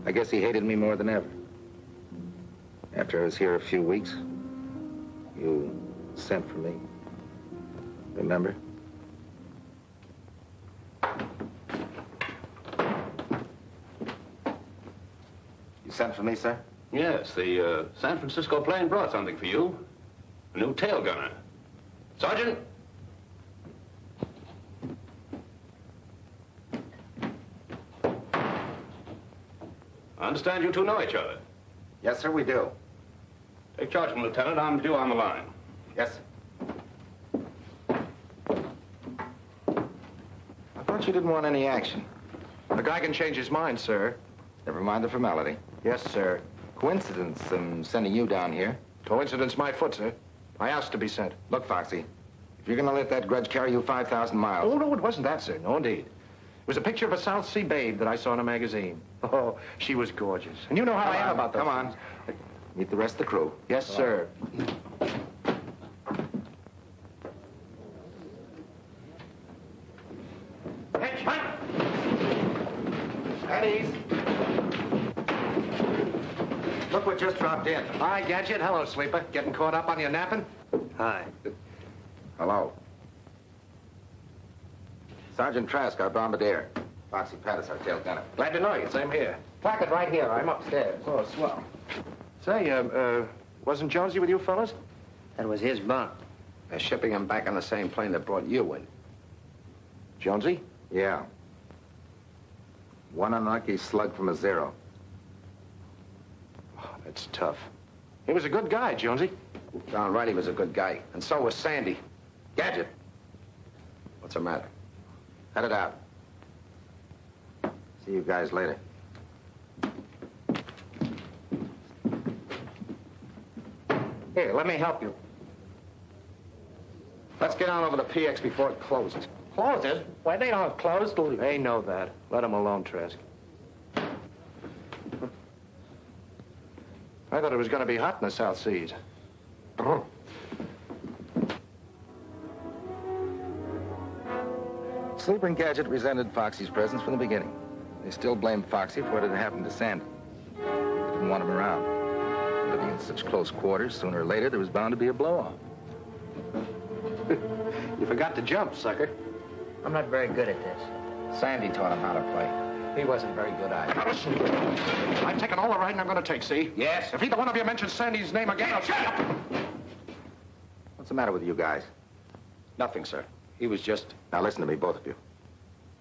I guess he hated me more than ever. After I was here a few weeks, you sent for me. Remember? You sent for me, sir? Yes, the San Francisco plane brought something for you. A new tail gunner. Sergeant? I understand you two know each other. Yes, sir, we do. Take charge of him, Lieutenant. I'm due on the line. Yes, sir. I thought you didn't want any action. The guy can change his mind, sir. Never mind the formality. Yes, sir. Coincidence, sending you down here. Coincidence my foot, sir. I asked to be sent. Look, Foxy, if you're gonna let that grudge carry you 5,000 miles... Oh, no, it wasn't that, sir. No, indeed. It was a picture of a South Sea babe that I saw in a magazine. Oh, she was gorgeous. And you know how I am about those. Come on. Meet the rest of the crew. Yes, sir. At ease. Look what just dropped in. Hi, Gadget. Hello, Sleeper. Getting caught up on your napping? Hi. Hello. Sergeant Trask, our bombardier. Foxy Pattis, our tail gunner. Glad to know you. Same here. Placard right here. I'm upstairs. Oh, swell. Say, wasn't Jonesy with you fellas? That was his bunk. They're shipping him back on the same plane that brought you in. Jonesy? Yeah. One unlucky slug from a zero. Oh, that's tough. He was a good guy, Jonesy. Darn right he was a good guy. And so was Sandy. Gadget. What's the matter? Cut it out. See you guys later. Here, let me help you. Let's get on over to PX before it closes. Closes? Why, they don't close, do they? They know that. Let them alone, Trask. I thought it was going to be hot in the South Seas. Sleeper and Gadget resented Foxy's presence from the beginning. They still blamed Foxy for what had happened to Sandy. They didn't want him around. But in such close quarters, sooner or later, there was bound to be a blow-off. You forgot to jump, sucker. I'm not very good at this. Sandy taught him how to play. He wasn't very good either. Listen, I've taken all the riding I'm going to take, see? Yes? If either one of you mentions Sandy's name again, I'll... Shut up! What's the matter with you guys? Nothing, sir. He was just... Now listen to me, both of you.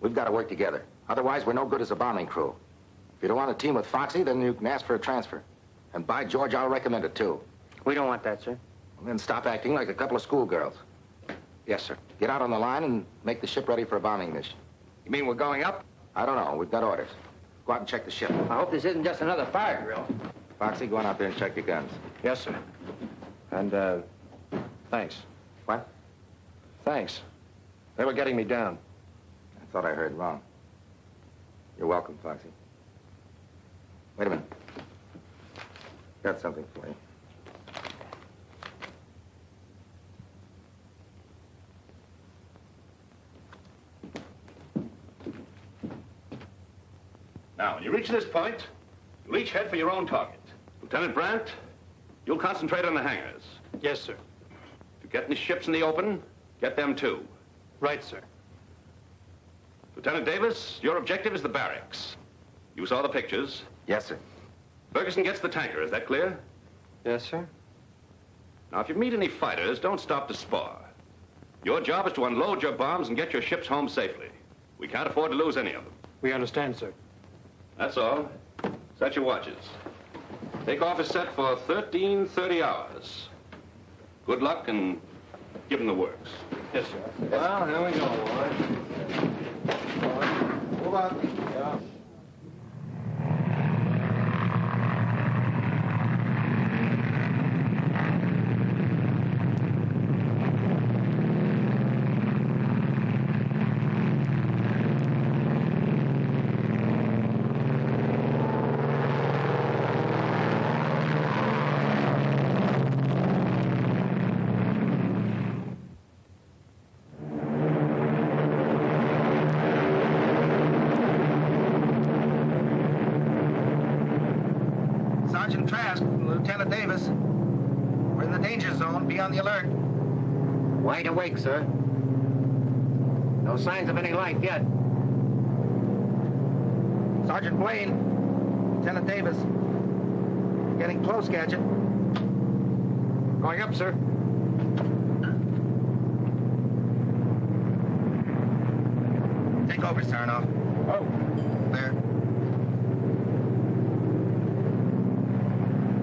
We've got to work together. Otherwise, we're no good as a bombing crew. If you don't want to team with Foxy, then you can ask for a transfer. And by George, I'll recommend it, too. We don't want that, sir. Well, then stop acting like a couple of schoolgirls. Yes, sir. Get out on the line and make the ship ready for a bombing mission. You mean we're going up? I don't know. We've got orders. Go out and check the ship. I hope this isn't just another fire drill. Foxy, go on out there and check your guns. Yes, sir. And, thanks. What? Thanks. They were getting me down. I thought I heard wrong. You're welcome, Foxy. Wait a minute. Got something for you. Now, when you reach this point, you'll each head for your own target. Lieutenant Brandt, you'll concentrate on the hangars. Yes, sir. To get any ships in the open, get them too. Right, sir. Lieutenant Davis, your objective is the barracks. You saw the pictures. Yes, sir. Ferguson gets the tanker, is that clear? Yes, sir. Now, if you meet any fighters, don't stop to spar. Your job is to unload your bombs and get your ships home safely. We can't afford to lose any of them. We understand, sir. That's all. Set your watches. Takeoff is set for 13:30 hours. Good luck and give them the works. Yes, sir. Well, here we go, boys. Move on. Yeah. Sergeant Trask, Lieutenant Davis. We're in the danger zone. Be on the alert. Wide awake, sir. No signs of any life yet. Sergeant Blaine, Lieutenant Davis. Getting close, Gadget. Going up, sir. Take over, Sarnoff. Oh. There.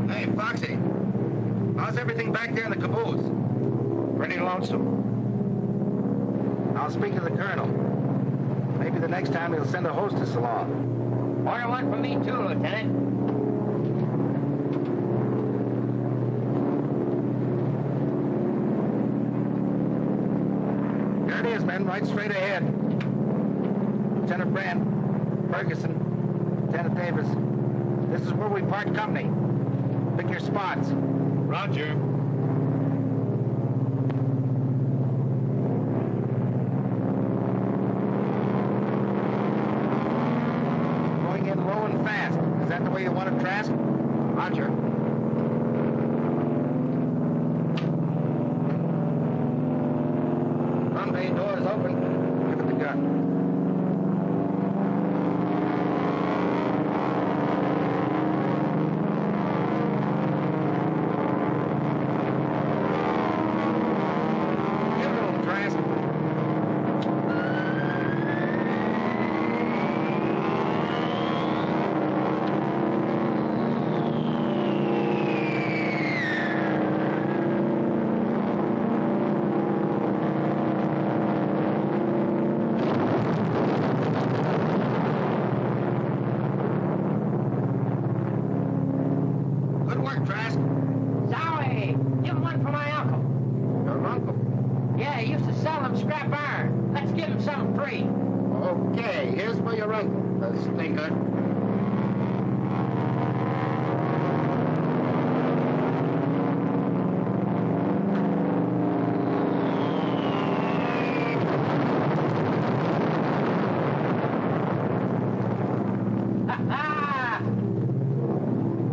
Hey, Foxy. How's everything back there in the caboose? Pretty lonesome. I'll speak to the colonel. Maybe the next time he'll send a hostess along. Order one for me, too, Lieutenant. There it is, men, right straight ahead. Lieutenant Brandt, Ferguson, Lieutenant Davis. This is where we part company. Pick your spots. Roger. Going in low and fast. Is that the way you want it, Trask? Roger. Gun bay door is open. Give it the gun.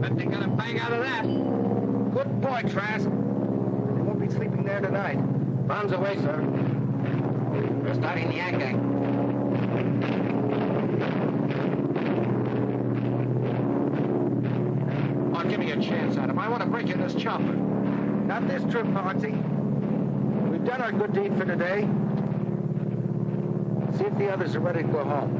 Bet they're gonna bang out of that. boy, Trask. They won't be sleeping there tonight. Bombs away, sir. We're starting the acting. Oh, give me a chance, Adam. I want to break in this chopper. Not this trip, Foxy. We've done our good deed for today. See if the others are ready to go home.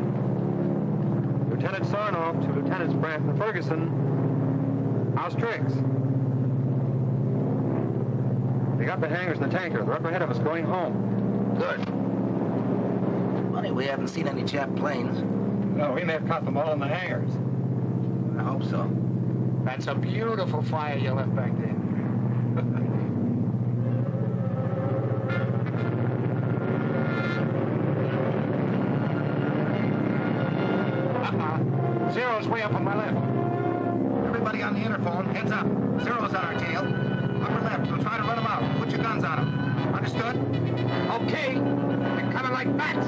Lieutenant Sarnoff to Lieutenants Brandt and Ferguson. How's tricks? They got the hangars and the tanker. They're up ahead of us going home. Good. Funny, we haven't seen any Jap planes. No, we may have caught them all in the hangars. I hope so. That's a beautiful fire you left back there. Zero's way up on my left. Everybody on the interphone, heads up. Zero's on our tail. Upper left, we'll try to run them out. Put your guns on them. Understood? Okay. They're coming like bats.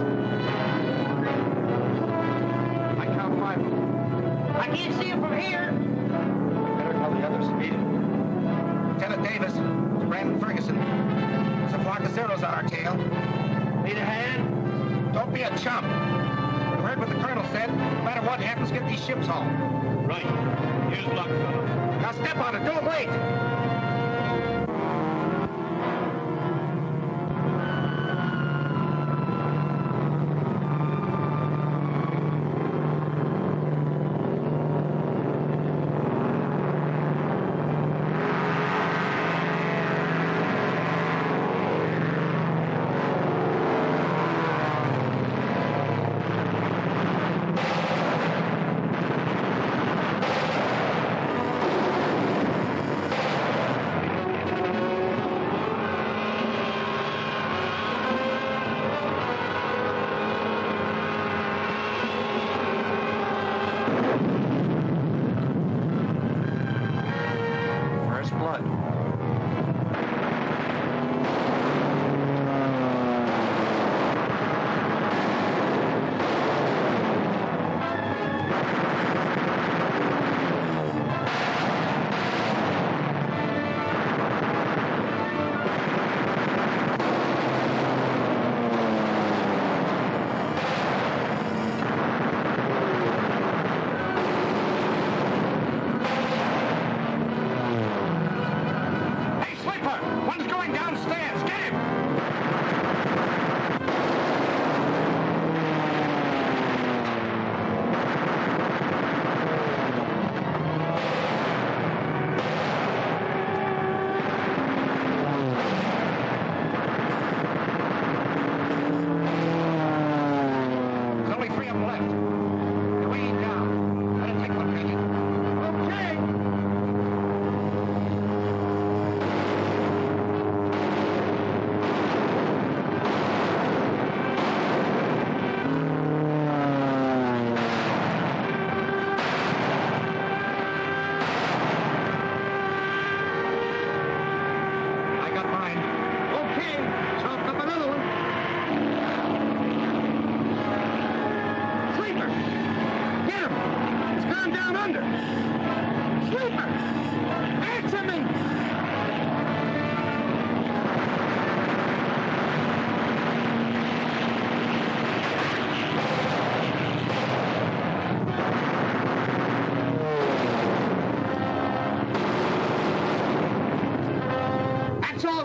I count 5 of them. I can't see him from here. Better tell the others to meet him. Lieutenant Davis, to Brandon Ferguson. There's a flock of Zeros on our tail. Need a hand? Don't be a chump. You heard what the colonel said. No matter what happens, get these ships home. Right. Here's luck, fellas. Now step on it. Don't wait.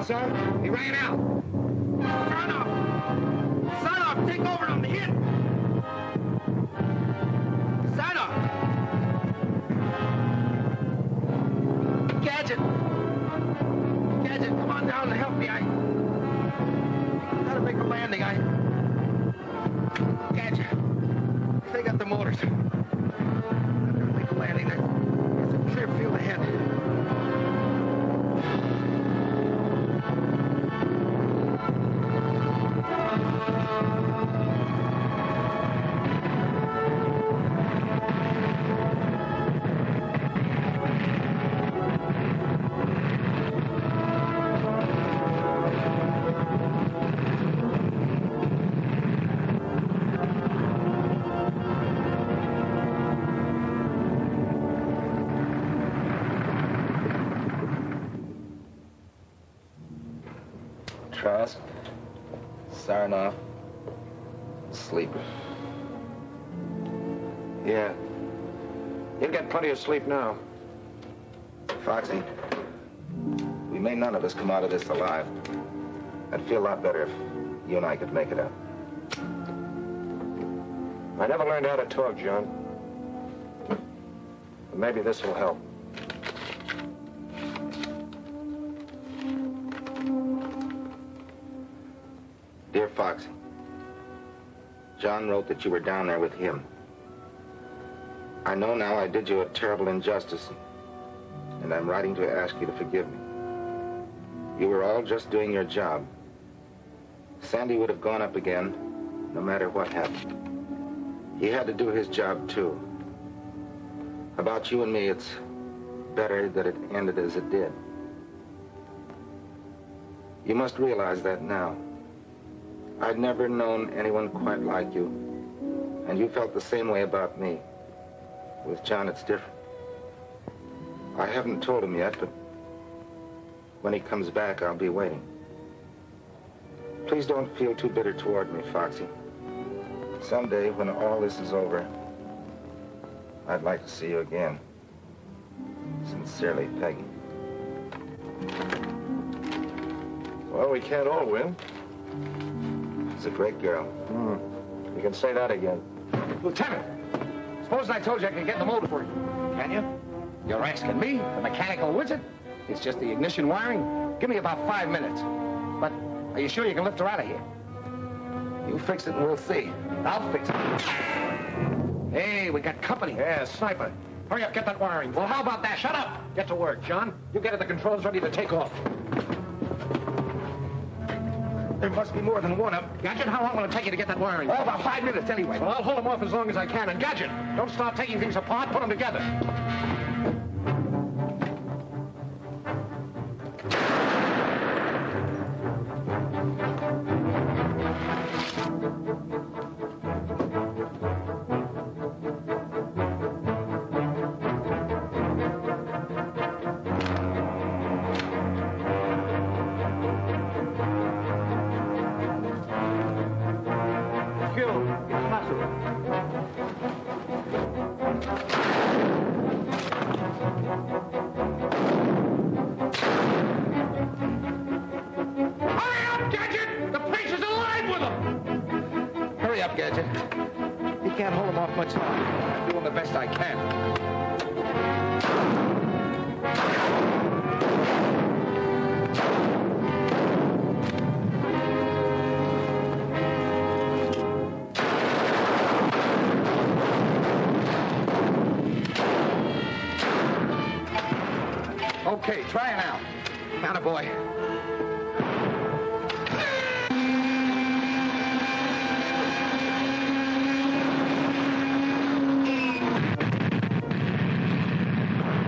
Sir. He ran out. Son of! Take over on the hit! Son of! Gadget! Gadget, come on down and help me. I gotta make a landing. Gadget, they got the motors. I gotta make a landing. There's a clear field ahead. Trask, Sarnoff, sleeper. Yeah. You'll get plenty of sleep now. Foxy, we may none of us come out of this alive. I'd feel a lot better if you and I could make it out. I never learned how to talk, John. But maybe this will help. Dear Foxy, John wrote that you were down there with him. I know now I did you a terrible injustice, and I'm writing to ask you to forgive me. You were all just doing your job. Sandy would have gone up again, no matter what happened. He had to do his job, too. About you and me, it's better that it ended as it did. You must realize that now. I'd never known anyone quite like you, and you felt the same way about me. With John, it's different. I haven't told him yet, but when he comes back, I'll be waiting. Please don't feel too bitter toward me, Foxy. Someday, when all this is over, I'd like to see you again. Sincerely, Peggy. Well, we can't all win. She's a great girl. You can say that again. Lieutenant, suppose I told you I could get the motor for you. Can you? You're asking me, the mechanical wizard? It's just the ignition wiring. Give me about 5 minutes. But are you sure you can lift her out of here? You fix it and we'll see. I'll fix it. Hey, we got company. Yeah, sniper. Hurry up, get that wiring. Well, how about that? Shut up! Get to work, John. You get at the controls ready to take off. There must be more than one of them. Gadget, how long will it take you to get that wiring? Oh, about 5 minutes anyway. Well, I'll hold them off as long as I can. And Gadget, don't start taking things apart. Put them together. Okay, try it now. Attaboy.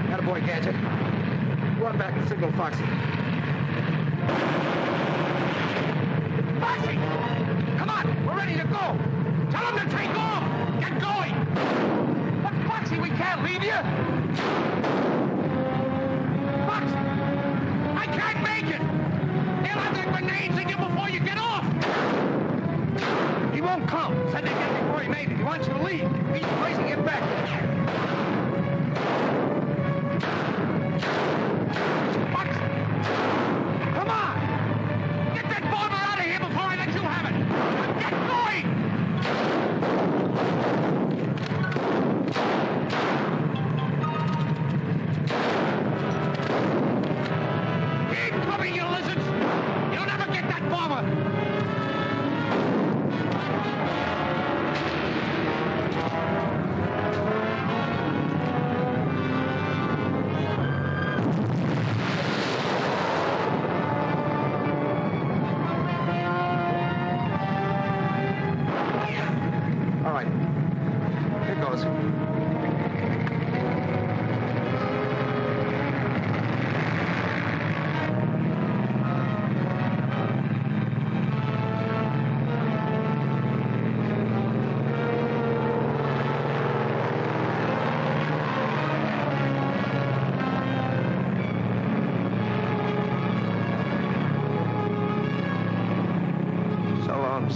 Attaboy, Gadget. Go on back and signal Foxy. Foxy! Come on, we're ready to go. Tell him to take off. Get going. But Foxy, we can't leave you. Foxy! I can't make it! They'll have their grenades in you before you get off! He won't come. Said they did before he made it. He wants you to leave. He's placing it back. Foxy! Come on! Get that bomber out of here before I let you have it! Get going! You lizards! You'll never get that bomber! All right.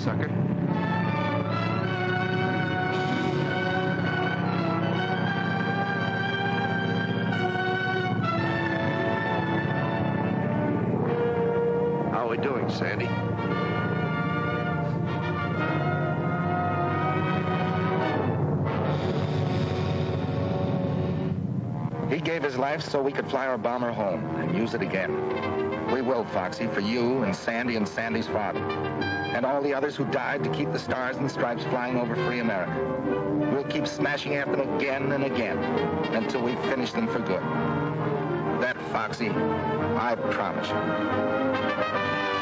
sucker. How are we doing, Sandy? He gave his life so we could fly our bomber home and use it again. We will, Foxy, for you and Sandy and Sandy's father, and all the others who died to keep the stars and stripes flying over free America. We'll keep smashing at them again and again until we finish them for good. That, Foxy, I promise you.